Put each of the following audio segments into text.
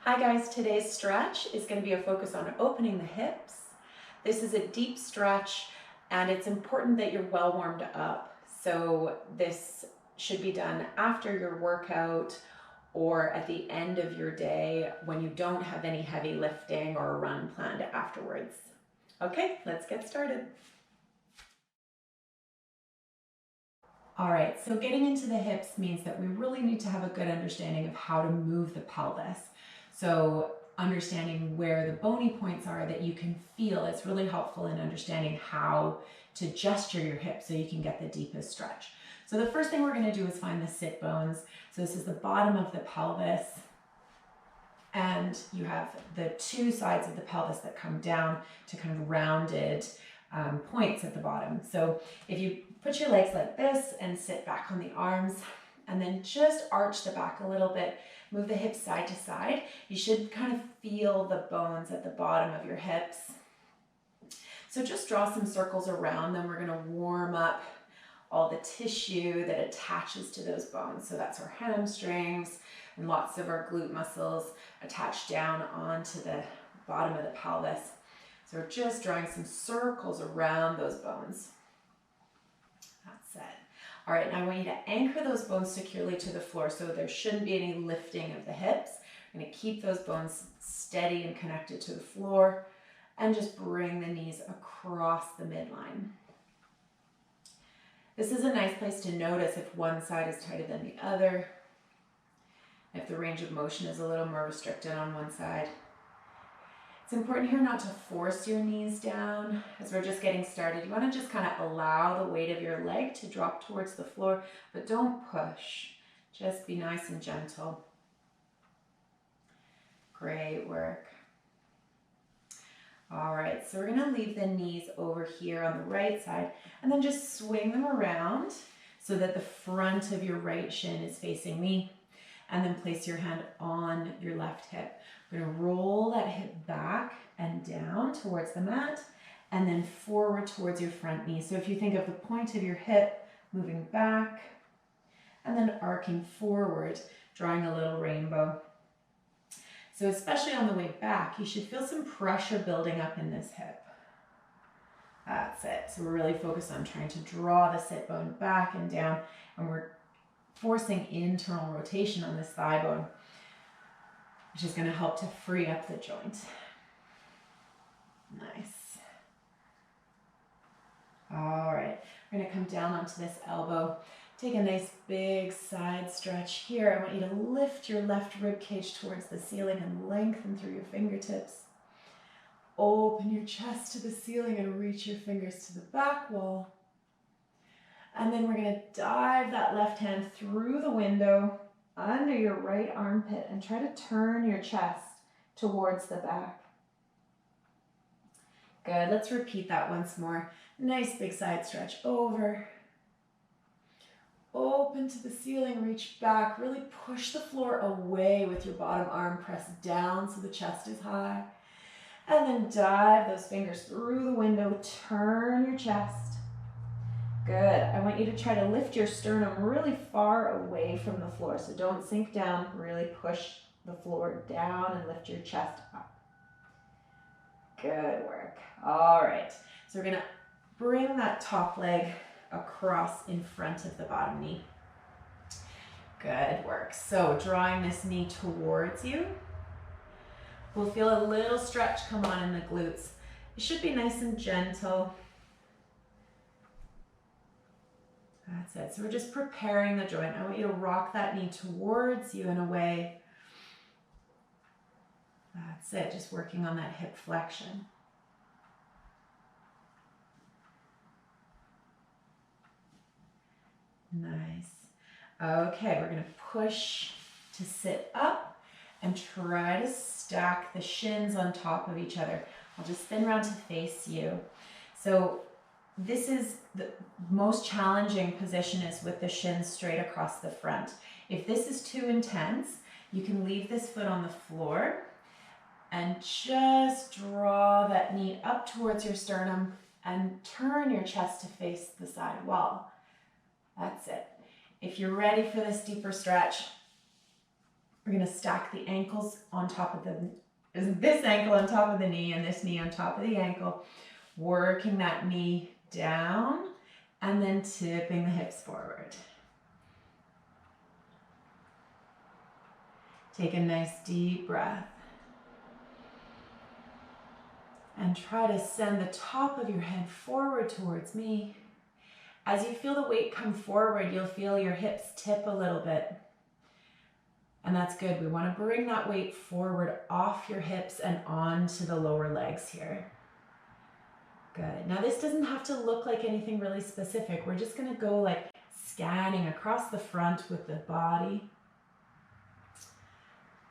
Hi guys, today's stretch is going to be a focus on opening the hips. This is a deep stretch and it's important that you're well warmed up. So this should be done after your workout or at the end of your day when you don't have any heavy lifting or a run planned afterwards. Okay, let's get started. All right, so getting into the hips means that we really need to have a good understanding of how to move the pelvis. So understanding where the bony points are that you can feel is really helpful in understanding how to gesture your hips so you can get the deepest stretch. So the first thing we're going to do is find the sit bones. So this is the bottom of the pelvis, and you have the two sides of the pelvis that come down to kind of rounded points at the bottom. So if you put your legs like this and sit back on the arms and then just arch the back a little bit, move the hips side to side, you should kind of feel the bones at the bottom of your hips. So just draw some circles around them. We're going to warm up all the tissue that attaches to those bones. So that's our hamstrings and lots of our glute muscles attached down onto the bottom of the pelvis. So we're just drawing some circles around those bones. That's it. All right, now I want you to anchor those bones securely to the floor so there shouldn't be any lifting of the hips. I'm going to keep those bones steady and connected to the floor and just bring the knees across the midline. This is a nice place to notice if one side is tighter than the other, if the range of motion is a little more restricted on one side. It's important here not to force your knees down as we're just getting started. You want to just kind of allow the weight of your leg to drop towards the floor, but don't push. Just be nice and gentle. Great work. All right, so we're going to leave the knees over here on the right side and then just swing them around so that the front of your right shin is facing me, and then place your hand on your left hip. We're going to roll that hip back and down towards the mat and then forward towards your front knee. So if you think of the point of your hip moving back and then arcing forward, drawing a little rainbow. So especially on the way back, you should feel some pressure building up in this hip. That's it. So we're really focused on trying to draw the sit bone back and down, and we're forcing internal rotation on this thigh bone, which is going to help to free up the joint. Nice. All right, we're going to come down onto this elbow. Take a nice big side stretch here. I want you to lift your left rib cage towards the ceiling and lengthen through your fingertips. Open your chest to the ceiling and reach your fingers to the back wall. And then we're going to dive that left hand through the window under your right armpit and try to turn your chest towards the back. Good, let's repeat that once more. Nice big side stretch over. Open to the ceiling, reach back, really push the floor away with your bottom arm, press down so the chest is high. And then dive those fingers through the window, turn your chest. Good. I want you to try to lift your sternum really far away from the floor. So don't sink down. Really push the floor down and lift your chest up. Good work. All right. So we're going to bring that top leg across in front of the bottom knee. Good work. So drawing this knee towards you. We'll feel a little stretch come on in the glutes. It should be nice and gentle. That's it. So we're just preparing the joint. I want you to rock that knee towards you and away. That's it. Just working on that hip flexion. Nice. Okay, we're going to push to sit up and try to stack the shins on top of each other. I'll just spin around to face you. So this is the most challenging position, is with the shins straight across the front. If this is too intense, you can leave this foot on the floor and just draw that knee up towards your sternum and turn your chest to face the side wall. That's it. If you're ready for this deeper stretch, We're going to stack the ankles on top of this ankle on top of the knee and this knee on top of the ankle, working that knee down and then tipping the hips forward. Take a nice deep breath. And try to send the top of your head forward towards me. As you feel the weight come forward, you'll feel your hips tip a little bit. And that's good. We want to bring that weight forward off your hips and onto the lower legs here. Good. Now this doesn't have to look like anything really specific. We're just going to go like scanning across the front with the body.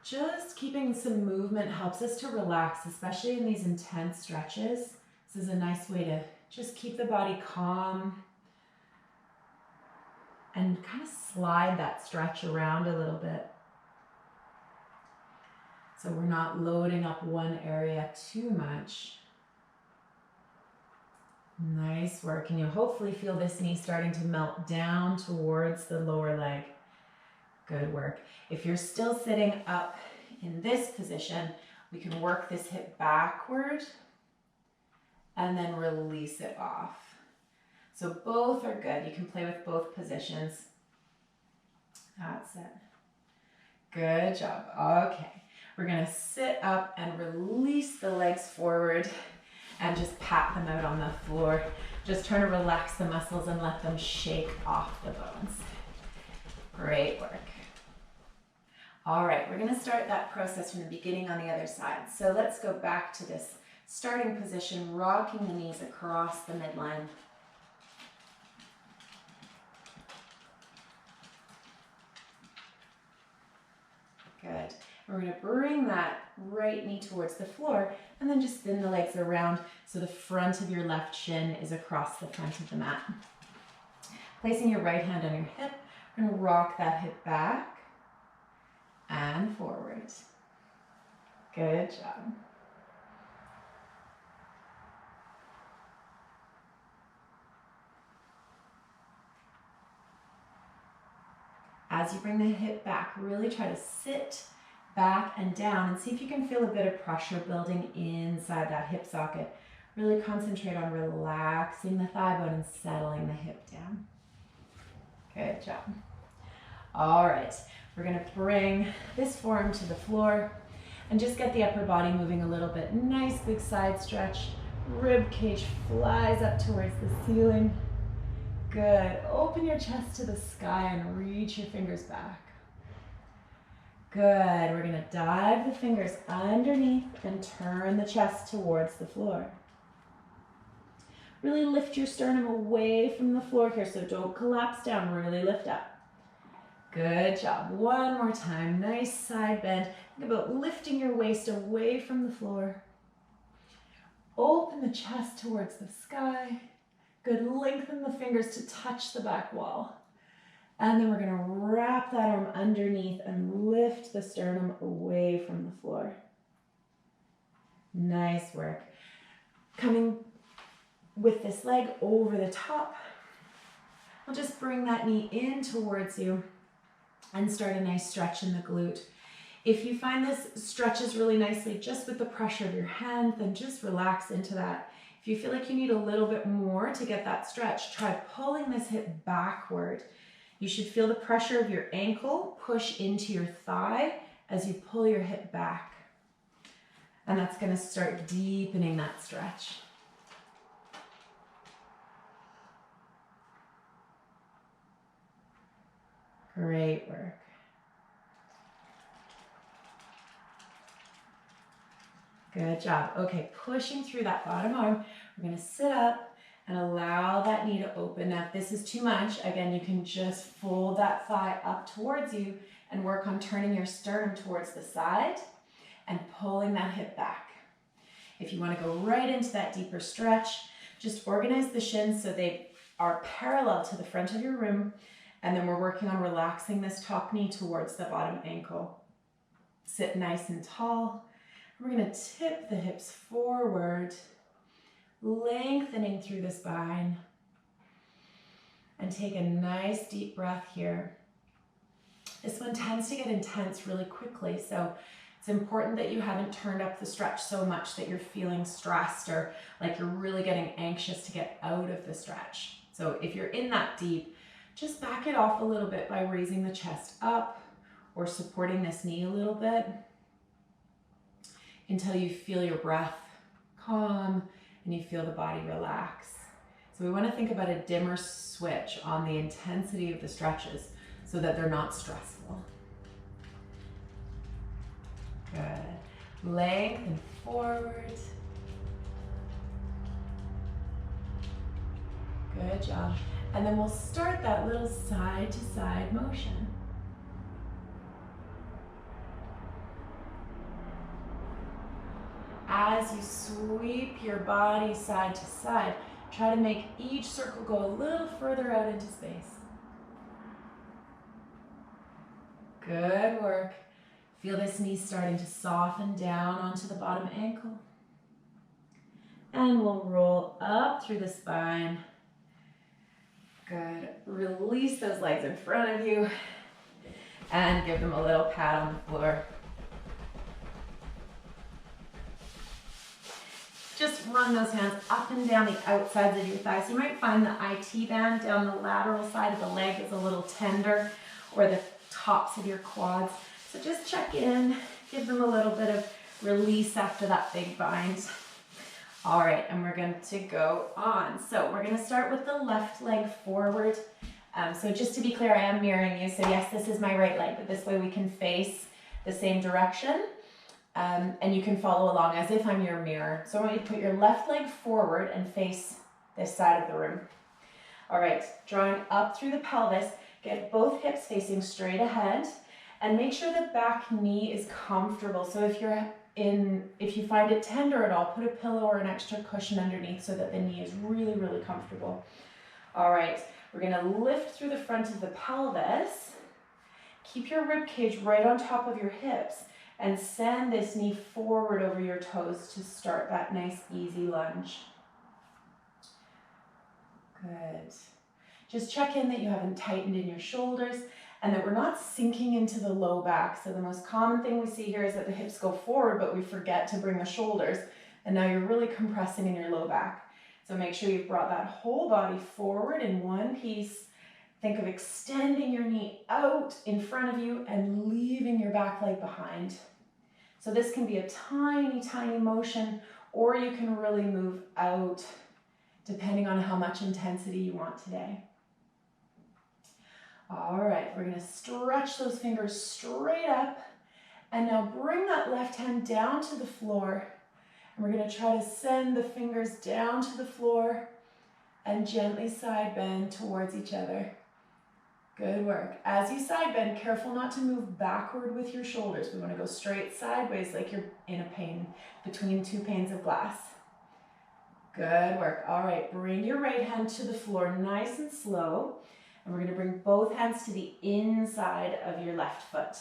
Just keeping some movement helps us to relax, especially in these intense stretches. This is a nice way to just keep the body calm and kind of slide that stretch around a little bit. So we're not loading up one area too much. Nice work. And you'll hopefully feel this knee starting to melt down towards the lower leg. Good work. If you're still sitting up in this position, we can work this hip backward and then release it off. So both are good. You can play with both positions. That's it. Good job. Okay. We're going to sit up and release the legs forward and just pat them out on the floor. Just trying to relax the muscles and let them shake off the bones. Great work. All right, we're going to start that process from the beginning on the other side. So let's go back to this starting position, rocking the knees across the midline. Good. We're going to bring that right knee towards the floor and then just spin the legs around so the front of your left shin is across the front of the mat. Placing your right hand on your hip, we're going to rock that hip back and forward. Good job. As you bring the hip back, really try to sit back and down and see if you can feel a bit of pressure building inside that hip socket. Really concentrate on relaxing the thigh bone and settling the hip down. Good job. All right, we're going to bring this forearm to the floor and just get the upper body moving a little bit. Nice big side stretch. Rib cage flies up towards the ceiling. Good. Open your chest to the sky and reach your fingers back. Good. We're going to dive the fingers underneath and turn the chest towards the floor. Really lift your sternum away from the floor here, so don't collapse down. Really lift up. Good job. One more time. Nice side bend. Think about lifting your waist away from the floor. Open the chest towards the sky. Good. Lengthen the fingers to touch the back wall. And then we're going to wrap that arm underneath and lift the sternum away from the floor. Nice work. Coming with this leg over the top, I'll just bring that knee in towards you and start a nice stretch in the glute. If you find this stretches really nicely just with the pressure of your hand, then just relax into that. If you feel like you need a little bit more to get that stretch, try pulling this hip backward. You should feel the pressure of your ankle push into your thigh as you pull your hip back. And that's going to start deepening that stretch. Great work. Good job. Okay, pushing through that bottom arm, we're going to sit up and allow that knee to open. Now, if this is too much, again, you can just fold that thigh up towards you and work on turning your sternum towards the side and pulling that hip back. If you want to go right into that deeper stretch, just organize the shins so they are parallel to the front of your room, and then we're working on relaxing this top knee towards the bottom ankle. Sit nice and tall. We're going to tip the hips forward, lengthening through the spine, and take a nice deep breath here. This one tends to get intense really quickly, so it's important that you haven't turned up the stretch so much that you're feeling stressed or like you're really getting anxious to get out of the stretch. So if you're in that deep, just back it off a little bit by raising the chest up or supporting this knee a little bit until you feel your breath calm and you feel the body relax. So we want to think about a dimmer switch on the intensity of the stretches so that they're not stressful. Good. Lengthen forward. Good job. And then we'll start that little side to side motion. As you sweep your body side to side, try to make each circle go a little further out into space. Good work. Feel this knee starting to soften down onto the bottom ankle. And we'll roll up through the spine. Good. Release those legs in front of you and give them a little pat on the floor. Just run those hands up and down the outsides of your thighs. You might find the IT band down the lateral side of the leg is a little tender, or the tops of your quads. So just check in, give them a little bit of release after that big bind. All right, and we're going to go on. So we're going to start with the left leg forward. So just to be clear, I am mirroring you. So yes, this is my right leg, but this way we can face the same direction. And you can follow along as if I'm your mirror. So I want you to put your left leg forward and face this side of the room. All right, drawing up through the pelvis, get both hips facing straight ahead, and make sure the back knee is comfortable. So if you find it tender at all, put a pillow or an extra cushion underneath so that the knee is really, really comfortable. All right, we're gonna lift through the front of the pelvis. Keep your rib cage right on top of your hips and send this knee forward over your toes to start that nice, easy lunge. Good. Just check in that you haven't tightened in your shoulders and that we're not sinking into the low back. So the most common thing we see here is that the hips go forward, but we forget to bring the shoulders. And now you're really compressing in your low back. So make sure you've brought that whole body forward in one piece. Think of extending your knee out in front of you and leaving your back leg behind. So this can be a tiny, tiny motion, or you can really move out depending on how much intensity you want today. All right, we're gonna stretch those fingers straight up, and now bring that left hand down to the floor, and we're gonna try to send the fingers down to the floor and gently side bend towards each other. Good work. As you side bend, careful not to move backward with your shoulders. We want to go straight sideways like you're in a pane between two panes of glass. Good work. All right, bring your right hand to the floor nice and slow. And we're going to bring both hands to the inside of your left foot.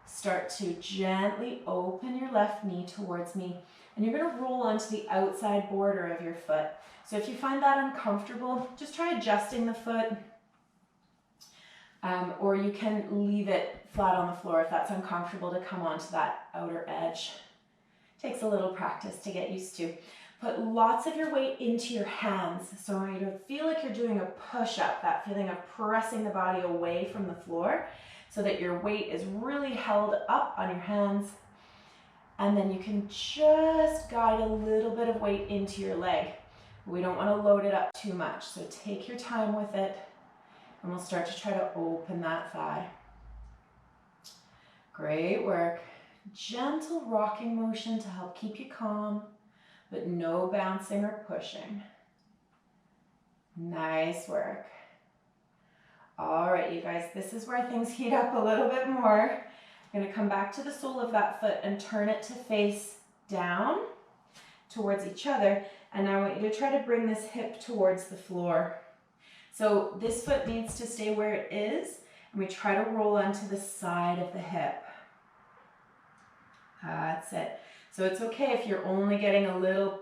Start to gently open your left knee towards me. And you're going to roll onto the outside border of your foot. So if you find that uncomfortable, just try adjusting the foot. Or you can leave it flat on the floor if that's uncomfortable to come onto that outer edge. Takes a little practice to get used to. Put lots of your weight into your hands. So I want you to feel like you're doing a push-up, that feeling of pressing the body away from the floor so that your weight is really held up on your hands. And then you can just guide a little bit of weight into your leg. We don't want to load it up too much, so take your time with it, and we'll start to try to open that thigh. Great work. Gentle rocking motion to help keep you calm, but no bouncing or pushing. Nice work. All right, you guys, this is where things heat up a little bit more. I'm going to come back to the sole of that foot and turn it to face down towards each other. And now I want you to try to bring this hip towards the floor. So this foot needs to stay where it is, and we try to roll onto the side of the hip. That's it. So it's okay if you're only getting a little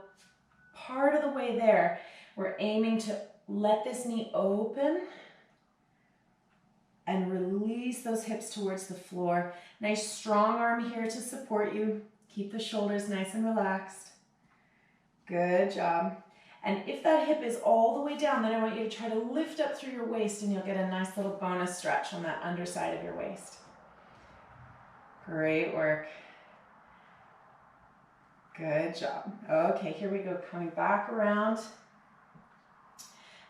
part of the way there. We're aiming to let this knee open and release those hips towards the floor. Nice strong arm here to support you. Keep the shoulders nice and relaxed. Good job. And if that hip is all the way down, then I want you to try to lift up through your waist and you'll get a nice little bonus stretch on that underside of your waist. Great work. Good job. Okay, here we go. Coming back around.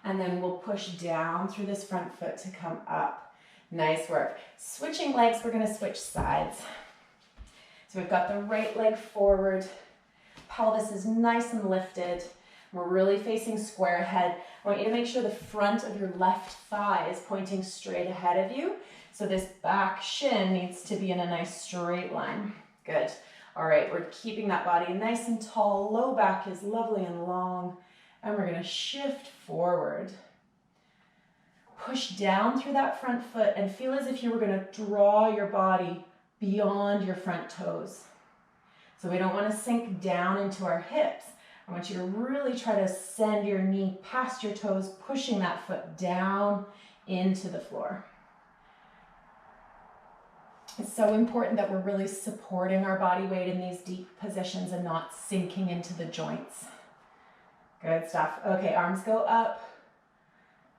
And then we'll push down through this front foot to come up. Nice work. Switching legs, we're going to switch sides. So we've got the right leg forward. Pelvis is nice and lifted. We're really facing square ahead. I want you to make sure the front of your left thigh is pointing straight ahead of you. So this back shin needs to be in a nice straight line. Good. All right, we're keeping that body nice and tall. Low back is lovely and long. And we're going to shift forward. Push down through that front foot and feel as if you were going to draw your body beyond your front toes. So we don't want to sink down into our hips. I want you to really try to send your knee past your toes, pushing that foot down into the floor. It's so important that we're really supporting our body weight in these deep positions and not sinking into the joints. Good stuff. Okay, arms go up.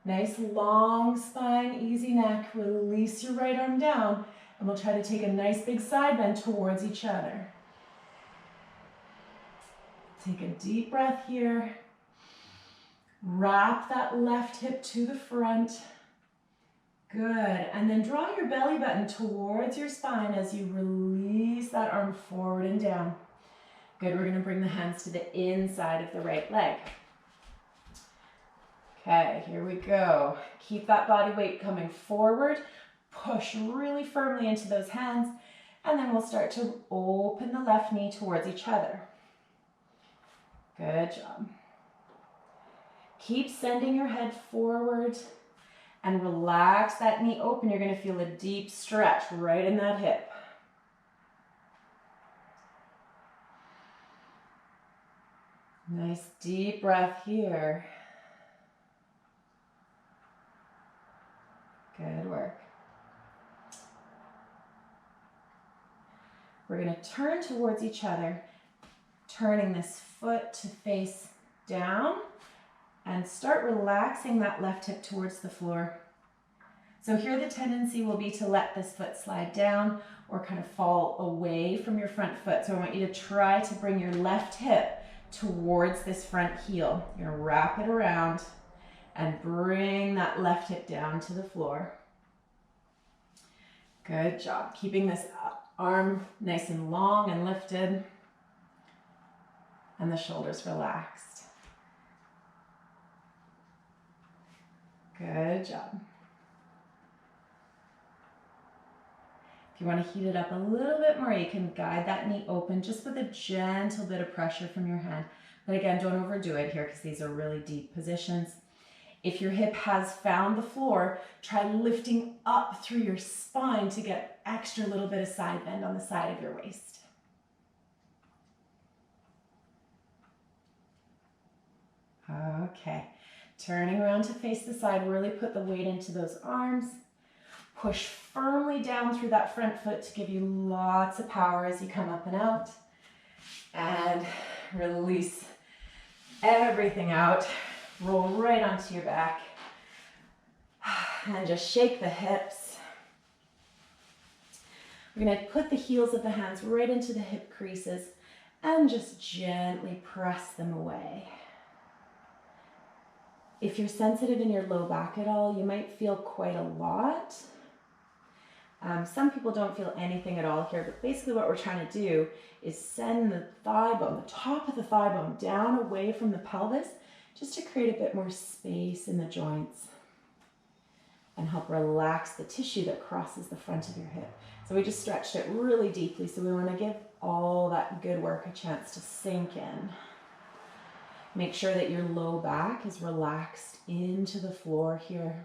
Nice long spine, easy neck. Release your right arm down, and we'll try to take a nice big side bend towards each other. Take a deep breath here. Wrap that left hip to the front. Good. And then draw your belly button towards your spine as you release that arm forward and down. Good. We're going to bring the hands to the inside of the right leg. Okay, here we go. Keep that body weight coming forward. Push really firmly into those hands. And then we'll start to open the left knee towards each other. Good job. Keep sending your head forward and relax that knee open. You're going to feel a deep stretch right in that hip. Nice deep breath here. Good work. We're going to turn towards each other, turning this foot to face down, and start relaxing that left hip towards the floor. So here the tendency will be to let this foot slide down or kind of fall away from your front foot. So I want you to try to bring your left hip towards this front heel. You're going to wrap it around and bring that left hip down to the floor. Good job. Keeping this arm nice and long and lifted, and the shoulders relaxed. Good job. If you want to heat it up a little bit more, you can guide that knee open just with a gentle bit of pressure from your hand. But again, don't overdo it here because these are really deep positions. If your hip has found the floor, try lifting up through your spine to get extra little bit of side bend on the side of your waist. Okay, turning around to face the side, really put the weight into those arms. Push firmly down through that front foot to give you lots of power as you come up and out. And release everything out. Roll right onto your back. And just shake the hips. We're going to put the heels of the hands right into the hip creases and just gently press them away. If you're sensitive in your low back at all, you might feel quite a lot. Some people don't feel anything at all here, but basically what we're trying to do is send the thigh bone, the top of the thigh bone, down away from the pelvis, just to create a bit more space in the joints and help relax the tissue that crosses the front of your hip. So we just stretched it really deeply, so we want to give all that good work a chance to sink in. Make sure that your low back is relaxed into the floor here.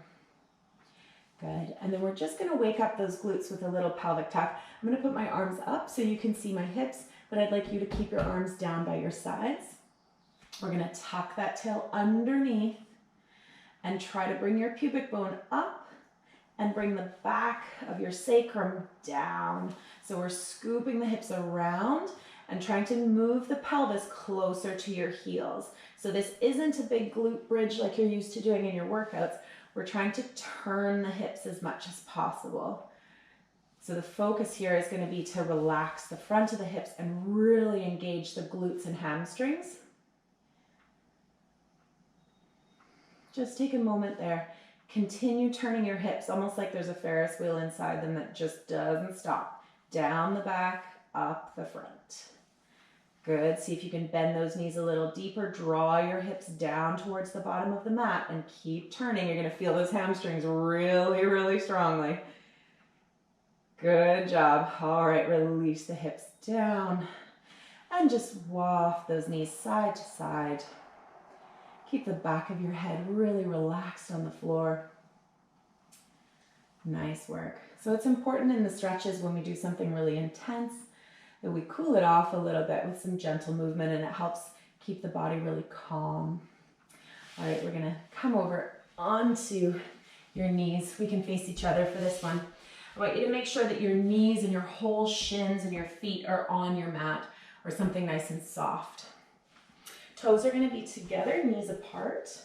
Good. And then we're just going to wake up those glutes with a little pelvic tuck. I'm going to put my arms up so you can see my hips, but I'd like you to keep your arms down by your sides. We're going to tuck that tail underneath and try to bring your pubic bone up and bring the back of your sacrum down. So we're scooping the hips around and trying to move the pelvis closer to your heels. So this isn't a big glute bridge like you're used to doing in your workouts. We're trying to turn the hips as much as possible. So the focus here is going to be to relax the front of the hips and really engage the glutes and hamstrings. Just take a moment there. Continue turning your hips, almost like there's a Ferris wheel inside them that just doesn't stop. Down the back, up the front. Good. See if you can bend those knees a little deeper. Draw your hips down towards the bottom of the mat and keep turning. You're going to feel those hamstrings really, really strongly. Good job. All right, release the hips down and just waft those knees side to side. Keep the back of your head really relaxed on the floor. Nice work. So it's important in the stretches when we do something really intense that we cool it off a little bit with some gentle movement, and it helps keep the body really calm. All right, we're gonna come over onto your knees. We can face each other for this one. I want you to make sure that your knees and your whole shins and your feet are on your mat or something nice and soft. Toes are gonna be together, knees apart.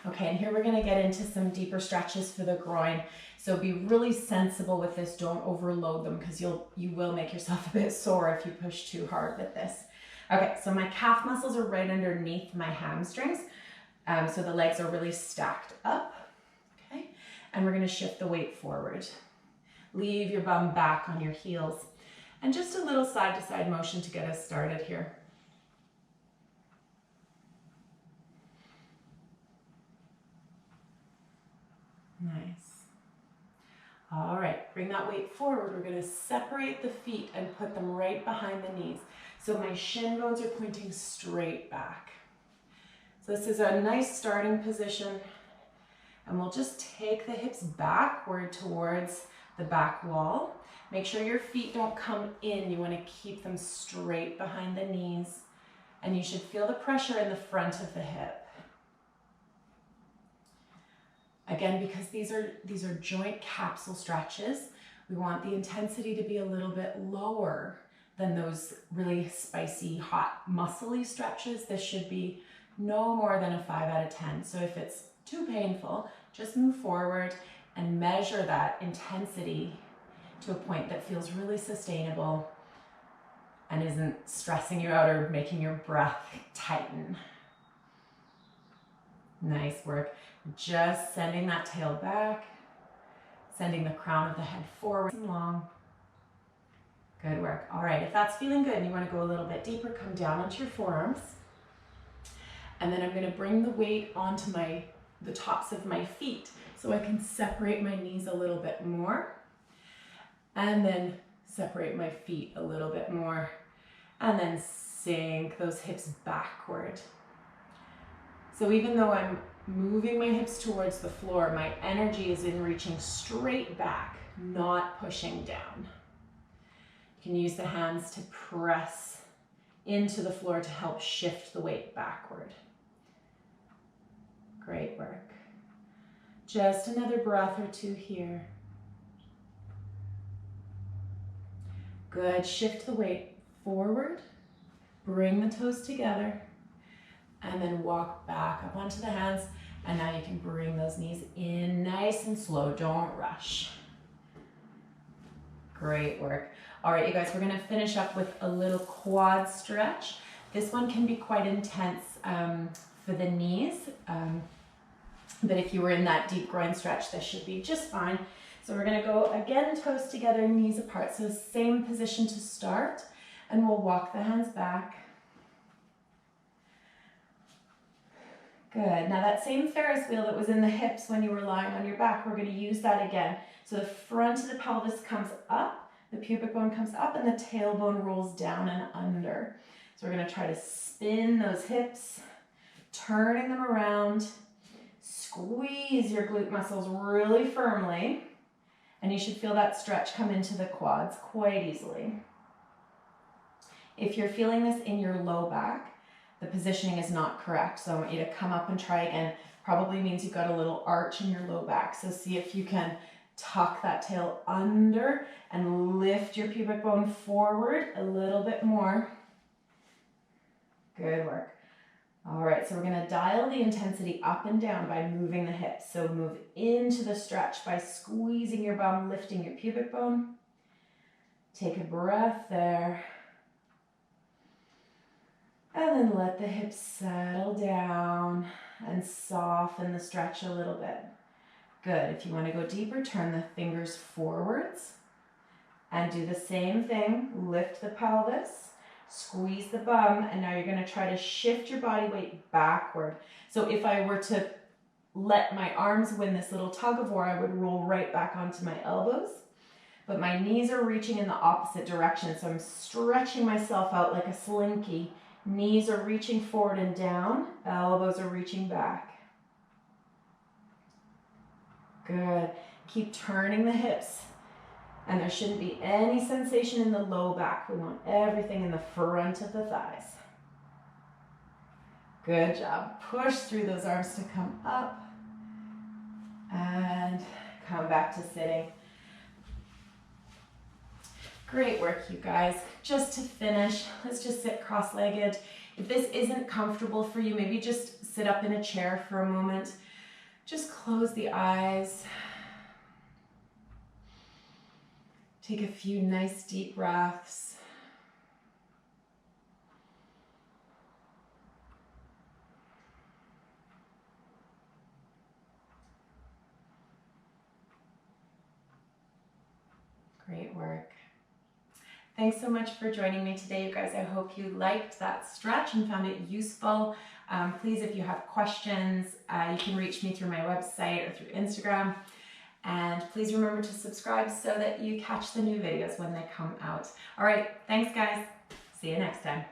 Okay, and here we're gonna get into some deeper stretches for the groin. So be really sensible with this. Don't overload them because you will make yourself a bit sore if you push too hard with this. Okay, so my calf muscles are right underneath my hamstrings. So the legs are really stacked up. Okay, and we're gonna shift the weight forward. Leave your bum back on your heels. And just a little side to side motion to get us started here. Nice. All right, bring that weight forward. We're going to separate the feet and put them right behind the knees. So my shin bones are pointing straight back. So this is a nice starting position. And we'll just take the hips backward towards the back wall. Make sure your feet don't come in. You want to keep them straight behind the knees. And you should feel the pressure in the front of the hip. Again, because these are joint capsule stretches, we want the intensity to be a little bit lower than those really spicy, hot, muscly stretches. This should be no more than a 5 out of 10. So if it's too painful, just move forward and measure that intensity to a point that feels really sustainable and isn't stressing you out or making your breath tighten. Nice work. Just sending that tail back, sending the crown of the head forward and long. Good work. All right, if that's feeling good and you want to go a little bit deeper, come down onto your forearms. And then I'm going to bring the weight onto the tops of my feet so I can separate my knees a little bit more. And then separate my feet a little bit more. And then sink those hips backward. So even though I'm moving my hips towards the floor, my energy is in reaching straight back, not pushing down. You can use the hands to press into the floor to help shift the weight backward. Great work. Just another breath or two here. Good. Shift the weight forward. Bring the toes together. And then walk back up onto the hands. And now you can bring those knees in nice and slow. Don't rush. Great work. All right, you guys, we're going to finish up with a little quad stretch. This one can be quite intense for the knees. But if you were in that deep groin stretch, this should be just fine. So we're going to go again, toes together, knees apart. So same position to start. And we'll walk the hands back. Good. Now that same Ferris wheel that was in the hips when you were lying on your back, we're going to use that again. So the front of the pelvis comes up, the pubic bone comes up, and the tailbone rolls down and under. So we're going to try to spin those hips, turning them around. Squeeze your glute muscles really firmly, and you should feel that stretch come into the quads quite easily. If you're feeling this in your low back, the positioning is not correct. So I want you to come up and try again. Probably means you've got a little arch in your low back. So see if you can tuck that tail under and lift your pubic bone forward a little bit more. Good work. All right, so we're going to dial the intensity up and down by moving the hips. So move into the stretch by squeezing your bum, lifting your pubic bone. Take a breath there. And then let the hips settle down and soften the stretch a little bit. Good. If you want to go deeper, turn the fingers forwards and do the same thing. Lift the pelvis, squeeze the bum, and now you're going to try to shift your body weight backward. So if I were to let my arms win this little tug of war, I would roll right back onto my elbows. But my knees are reaching in the opposite direction, so I'm stretching myself out like a slinky. Knees are reaching forward and down, elbows are reaching back. Good. Keep turning the hips, and there shouldn't be any sensation in the low back. We want everything in the front of the thighs. Good job. Push through those arms to come up and come back to sitting. Great work, you guys. Just to finish, let's just sit cross-legged. If this isn't comfortable for you, maybe just sit up in a chair for a moment. Just close the eyes. Take a few nice deep breaths. Great work. Thanks so much for joining me today, you guys. I hope you liked that stretch and found it useful. Please, if you have questions, you can reach me through my website or through Instagram. And please remember to subscribe so that you catch the new videos when they come out. All right, thanks guys. See you next time.